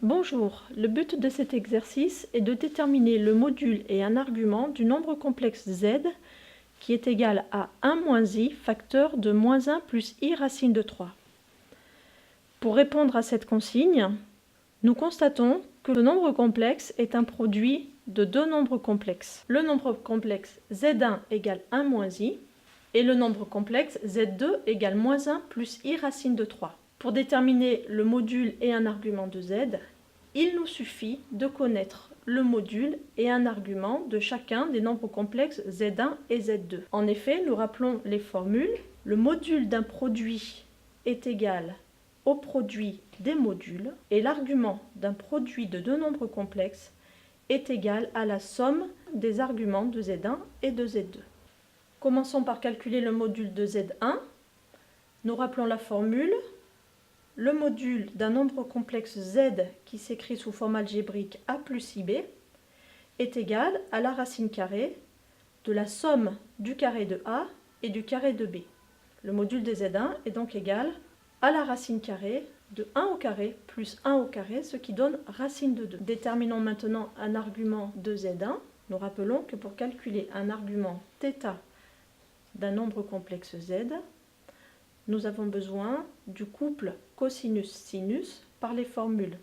Bonjour, le but de cet exercice est de déterminer le module et un argument du nombre complexe z qui est égal à 1 moins i facteur de moins 1 plus i racine de 3. Pour répondre à cette consigne, nous constatons que le nombre complexe est un produit de deux nombres complexes. Le nombre complexe z1 égale 1 moins i et le nombre complexe z2 égale moins 1 plus i racine de 3. Pour déterminer le module et un argument de z, il nous suffit de connaître le module et un argument de chacun des nombres complexes z1 et z2. En effet, nous rappelons les formules. Le module d'un produit est égal au produit des modules et l'argument d'un produit de deux nombres complexes est égal à la somme des arguments de z1 et de z2. Commençons par calculer le module de z1. Nous rappelons la formule. Le module d'un nombre complexe z qui s'écrit sous forme algébrique a plus ib est égal à la racine carrée de la somme du carré de a et du carré de b. Le module de z1 est donc égal à la racine carrée de 1 au carré plus 1 au carré, ce qui donne racine de 2. Déterminons maintenant un argument de z1. Nous rappelons que pour calculer un argument θ d'un nombre complexe z, nous avons besoin du couple cosinus-sinus par les formules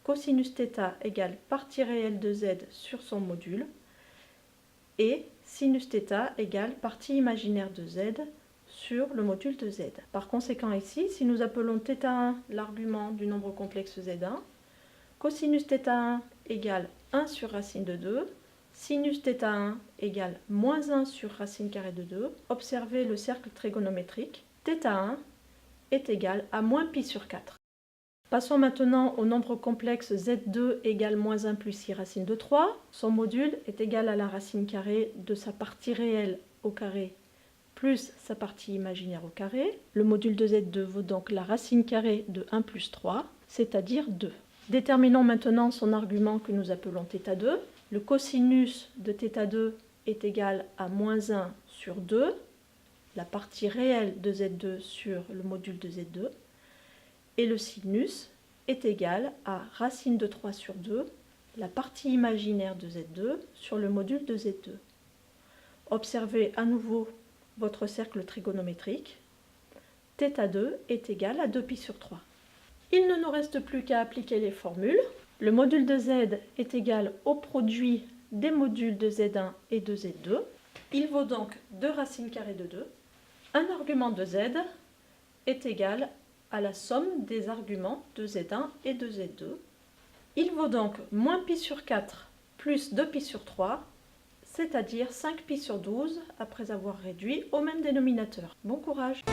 cosinus θ égale partie réelle de z sur son module et sinus θ égale partie imaginaire de z sur le module de z. Par conséquent ici, si nous appelons θ1 l'argument du nombre complexe z1, cosinus θ1 égale 1 sur racine de 2, sinus θ1 égale moins 1 sur racine carrée de 2. Observez le cercle trigonométrique. θ1 est égal à moins pi sur 4. Passons maintenant au nombre complexe z2 égale moins 1 plus i racine de 3. Son module est égal à la racine carrée de sa partie réelle au carré plus sa partie imaginaire au carré. Le module de z2 vaut donc la racine carrée de 1 plus 3, c'est-à-dire 2. Déterminons maintenant son argument que nous appelons θ2. Le cosinus de θ2 est égal à moins 1 sur 2. La partie réelle de z2 sur le module de z2, et le sinus est égal à racine de 3 sur 2, la partie imaginaire de z2 sur le module de z2. Observez à nouveau votre cercle trigonométrique. θ2 est égal à 2π sur 3. Il ne nous reste plus qu'à appliquer les formules. Le module de z est égal au produit des modules de z1 et de z2. Il vaut donc 2 racines carrées de 2. Un argument de z est égal à la somme des arguments de z1 et de z2. Il vaut donc moins pi sur 4 plus 2π sur 3, c'est-à-dire 5π sur 12 après avoir réduit au même dénominateur. Bon courage!